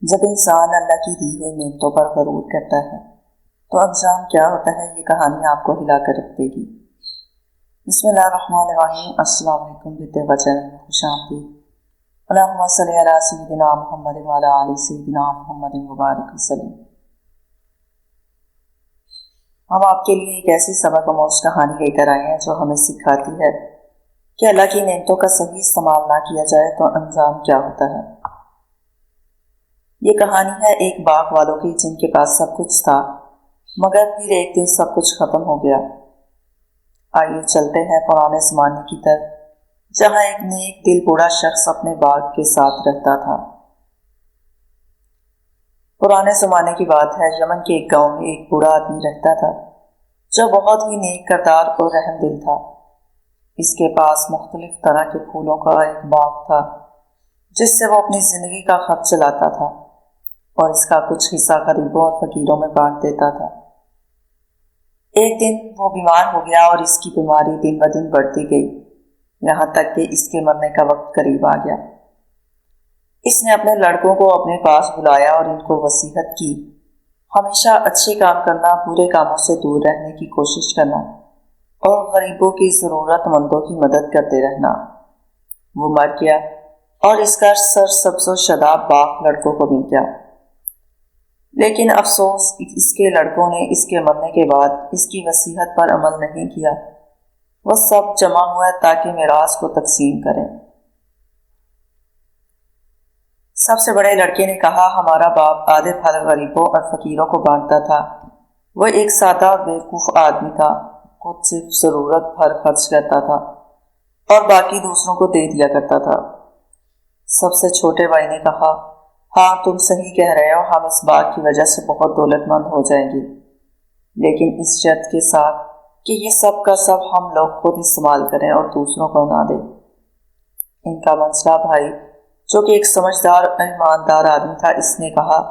جب انسان اللہ کی دی ہوئی نعمتوں پر غرور کرتا ہے تو انجام کیا ہوتا ہے، یہ کہانی آپ کو ہلا کر رکھ دے گی۔ بسم اللہ الرحمن الرحیم۔ السلام علیکم، بدے وچن میں خوش آمدید۔ اللہم صلی علی سیدنا محمد وعلی آل سیدنا محمد مبارک وسلم۔ ہم آپ کے لیے ایک ایسی سبق آموز کہانی لے کر آئے ہیں جو ہمیں سکھاتی ہے کہ اللہ کی نعمتوں کا صحیح استعمال نہ کیا جائے تو انجام کیا ہوتا ہے۔ یہ کہانی ہے ایک باغ والوں کی جن کے پاس سب کچھ تھا، مگر پھر ایک دن سب کچھ ختم ہو گیا۔ آئیے چلتے ہیں پرانے زمانے کی طرف، جہاں ایک نیک دل بوڑھا شخص اپنے باغ کے ساتھ رہتا تھا۔ پرانے زمانے کی بات ہے، یمن کے ایک گاؤں میں ایک بوڑھا آدمی رہتا تھا جو بہت ہی نیک کردار اور رحم دل تھا۔ اس کے پاس مختلف طرح کے پھولوں کا ایک باغ تھا جس سے وہ اپنی زندگی کا خرچ چلاتا تھا اور اس کا کچھ حصہ غریبوں اور فقیروں میں بانٹ دیتا تھا۔ ایک دن وہ بیمار ہو گیا اور اس کی بیماری دن بدن بڑھتی گئی، یہاں تک کہ اس کے مرنے کا وقت قریب آ گیا۔ اس نے اپنے لڑکوں کو اپنے پاس بلایا اور ان کو وصیت کی، ہمیشہ اچھے کام کرنا، برے کاموں سے دور رہنے کی کوشش کرنا اور غریبوں کی ضرورت مندوں کی مدد کرتے رہنا۔ وہ مر گیا اور اس کا سرسبز و شاداب باغ لڑکوں کو مل گیا، لیکن افسوس اس کے لڑکوں نے اس کے مرنے کے بعد اس کی وصیت پر عمل نہیں کیا۔ وہ سب جمع ہوا تاکہ میراث کو تقسیم کریں۔ سب سے بڑے لڑکے نے کہا، ہمارا باپ آدھے پھل غریبوں اور فقیروں کو بانٹتا تھا۔ وہ ایک سادہ بیوقوف آدمی تھا، خود صرف ضرورت بھر خرچ کرتا تھا اور باقی دوسروں کو دے دیا کرتا تھا۔ سب سے چھوٹے بھائی نے کہا، ہاں تم صحیح کہہ رہے ہو، ہم اس باغ کی وجہ سے بہت دولت مند ہو جائیں گے، لیکن اس شرط کے ساتھ کہ یہ سب کا سب ہم لوگ خود استعمال کریں اور دوسروں کو نہ دیں۔ ان کا منصلہ بھائی، جو کہ ایک سمجھدار اور ایماندار آدمی تھا، اس نے کہا،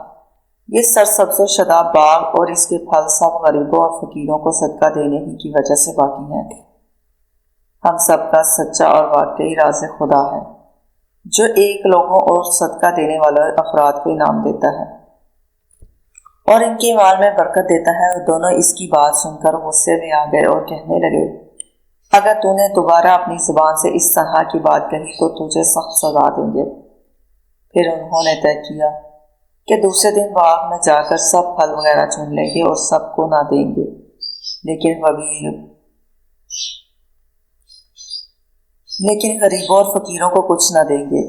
یہ سرسبز و شاداب باغ اور اس کے پھل سب غریبوں اور فقیروں کو صدقہ دینے ہی کی وجہ سے باقی ہیں۔ ہم سب کا سچا اور واقعی رازق خدا ہے، جو ایک لوگوں اور صدقہ دینے والے افراد کو انعام دیتا ہے اور ان کے مال میں برکت دیتا ہے۔ اور دونوں اس کی بات سن کر غصے میں آ گئے اور کہنے لگے، اگر تو نے دوبارہ اپنی زبان سے اس طرح کی بات کہی تو تجھے سخت سزا دیں گے۔ پھر انہوں نے طے کیا کہ دوسرے دن باغ میں جا کر سب پھل وغیرہ چن لیں گے اور سب کو نہ دیں گے، لیکن غریبوں اور فقیروں کو کچھ نہ دیں گے۔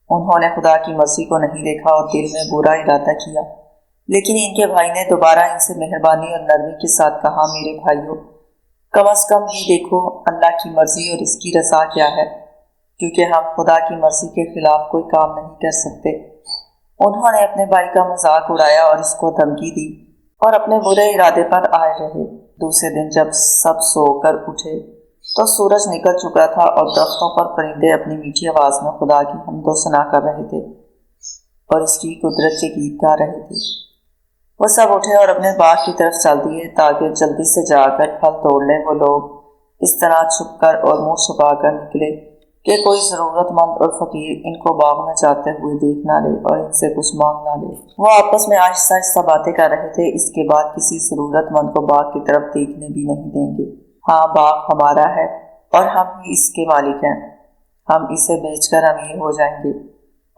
انہوں نے خدا کی مرضی کو نہیں دیکھا اور دل میں برا ارادہ کیا، لیکن ان کے بھائی نے دوبارہ ان سے مہربانی اور نرمی کے ساتھ کہا، میرے بھائیوں، کم از کم یہ دیکھو اللہ کی مرضی اور اس کی رضا کیا ہے، کیونکہ ہم خدا کی مرضی کے خلاف کوئی کام نہیں کر سکتے۔ انہوں نے اپنے بھائی کا مذاق اڑایا اور اس کو دھمکی دی اور اپنے برے ارادے پر آئے رہے۔ دوسرے دن جب سب سو کر اٹھے تو سورج نکل چکا تھا اور درختوں پر پرندے اپنی میٹھی آواز میں خدا کی حمد و ثنا کر رہے تھے اور اس کی قدرت کے گیت گا رہے تھے۔ وہ سب اٹھے اور اپنے باغ کی طرف چل دیے تاکہ جلدی سے جا کر پھل توڑ لیں۔ وہ لوگ اس طرح چھپ کر اور منہ چھپا کر نکلے کہ کوئی ضرورت مند اور فقیر ان کو باغ میں جاتے ہوئے دیکھ نہ لے اور ان سے کچھ مانگ نہ لے۔ وہ آپس میں آہستہ آہستہ باتیں کر رہے تھے، اس کے بعد کسی ضرورت مند کو باغ کی طرف دیکھنے بھی نہیں دیں گے۔ ہاں، باغ ہمارا ہے اور ہم ہی اس کے مالک ہیں، ہم اسے بیچ کر امیر ہو جائیں گے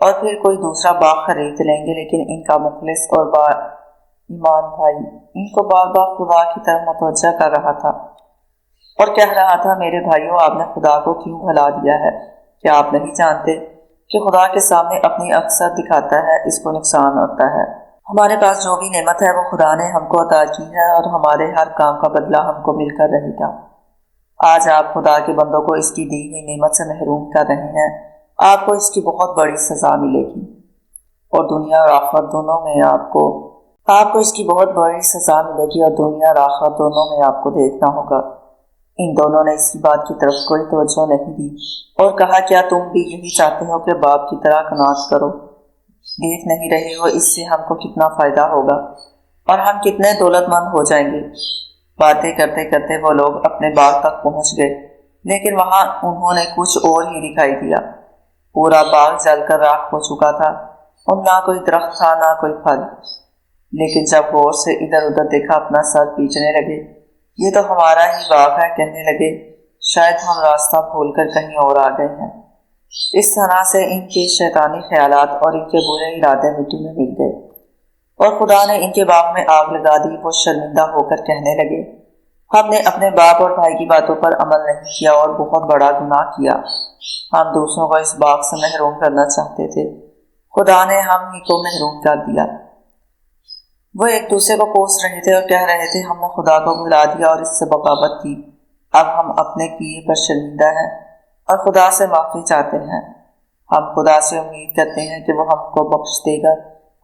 اور پھر کوئی دوسرا باغ خرید لیں گے۔ لیکن ان کا مخلص اور با ایمان بھائی ان کو بار بار خدا کی طرف متوجہ کر رہا تھا اور کہہ رہا تھا، میرے بھائیوں، آپ نے خدا کو کیوں بھلا دیا ہے؟ کیا آپ نہیں جانتے کہ خدا کے سامنے اپنی اکثر دکھاتا ہے اس کو نقصان ہوتا ہے؟ ہمارے پاس جو بھی نعمت ہے وہ خدا نے ہم کو عطا کی ہے اور ہمارے ہر کام کا بدلہ ہم کو مل کر رہے گا۔ آج آپ خدا کے بندوں کو اس کی دی ہوئی نعمت سے محروم کر رہے ہیں، آپ کو اس کی بہت بڑی سزا ملے گی اور دنیا اور آخرت دونوں میں آپ کو اس کی بہت بڑی سزا ملے گی اور دنیا اور آخرت دونوں میں آپ کو دیکھنا ہوگا۔ ان دونوں نے اس کی بات کی طرف کوئی توجہ نہیں دی اور کہا، کیا تم بھی یہی چاہتے ہو کہ باپ کی طرح قناعت کرو؟ دیکھ نہیں رہے ہو اس سے ہم کو کتنا فائدہ ہوگا اور ہم کتنے دولت مند ہو جائیں گے؟ باتیں کرتے کرتے وہ لوگ اپنے باغ تک پہنچ گئے، لیکن وہاں انہوں نے کچھ اور ہی دکھائی دیا۔ پورا باغ جل کر راکھ ہو چکا تھا اور نہ کوئی درخت تھا نہ کوئی پھل، لیکن جب غور سے ادھر ادھر دیکھا اپنا سر پیچنے لگے۔ یہ تو ہمارا ہی باغ ہے، کہنے لگے، شاید ہم راستہ بھول کر کہیں اور آ گئے ہیں۔ اس طرح سے ان کے شیطانی خیالات اور ان کے برے ارادے مٹی میں مل گئے، اور خدا نے ان کے باغ میں آگ لگا دی۔ وہ شرمندہ ہو کر کہنے لگے، ہم نے اپنے باپ اور بھائی کی باتوں پر عمل نہیں کیا اور بہت بڑا گناہ کیا۔ ہم دوسروں کو اس باغ سے محروم کرنا چاہتے تھے، خدا نے ہم ہی کو محروم کر دیا۔ وہ ایک دوسرے کو کوس رہے تھے اور کہہ رہے تھے، ہم نے خدا کو بھلا دیا اور اس سے بغاوت کی۔ اب ہم اپنے کیے پر شرمندہ ہیں اور خدا سے معافی چاہتے ہیں۔ ہم خدا سے امید کرتے ہیں کہ وہ ہم کو بخش دے گا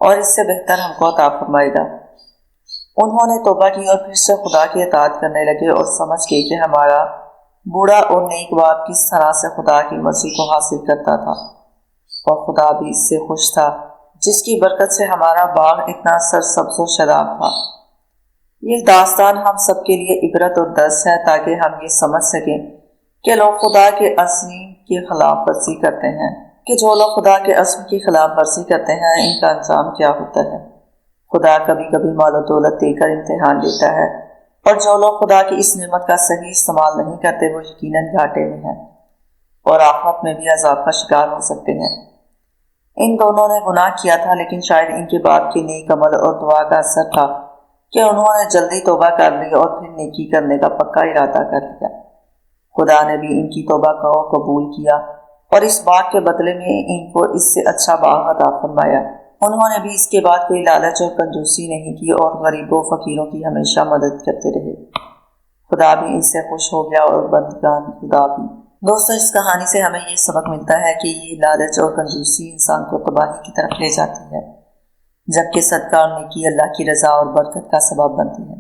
اور اس سے بہتر ہم کو عطا فرمائے گا۔ انہوں نے توبہ کی اور پھر سے خدا کی اطاعت کرنے لگے اور سمجھ گئے کہ ہمارا بوڑھا اور نیک باپ کس طرح سے خدا کی مرضی کو حاصل کرتا تھا، اور خدا بھی اس سے خوش تھا، جس کی برکت سے ہمارا باغ اتنا سرسبز و شاداب تھا۔ یہ داستان ہم سب کے لیے عبرت اور درس ہے، تاکہ ہم یہ سمجھ سکیں کہ لوگ خدا کے عزم کی خلاف ورزی کرتے ہیں، کہ جو لوگ خدا کے عزم کی خلاف ورزی کرتے ہیں ان کا انجام کیا ہوتا ہے۔ خدا کبھی کبھی مال و دولت دے کر امتحان لیتا ہے، اور جو لوگ خدا کی اس نعمت کا صحیح استعمال نہیں کرتے وہ یقیناً گھاٹے میں ہیں اور آخرت میں بھی عذاب کا شکار ہو سکتے ہیں۔ ان دونوں نے گناہ کیا تھا، لیکن شاید ان کے باپ کے نیک عمل اور دعا کا اثر تھا کہ انہوں نے جلدی توبہ کر لی اور پھر نیکی کرنے کا پکا ارادہ کر لیا۔ خدا نے بھی ان کی توبہ کو قبول کیا اور اس باغ کے بدلے میں ان کو اس سے اچھا باغ عطا فرمایا۔ انہوں نے بھی اس کے بعد کوئی لالچ اور کنجوسی نہیں کی اور غریبوں فقیروں کی ہمیشہ مدد کرتے رہے۔ خدا بھی ان سے خوش ہو گیا اور بندگان خدا بھی۔ دوستو، اس کہانی سے ہمیں یہ سبق ملتا ہے کہ یہ لالچ اور کنجوسی انسان کو تباہی کی طرف لے جاتی ہے، جبکہ صدقہ اور نیکی اللہ کی رضا اور برکت کا سبب بنتی ہے۔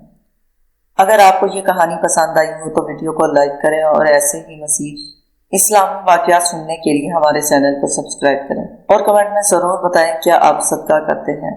اگر آپ کو یہ کہانی پسند آئی ہو تو ویڈیو کو لائک کریں اور ایسے ہی مزید اسلامی واقعات سننے کے لیے ہمارے چینل کو سبسکرائب کریں، اور کمنٹ میں ضرور بتائیں کیا آپ صدقہ کرتے ہیں۔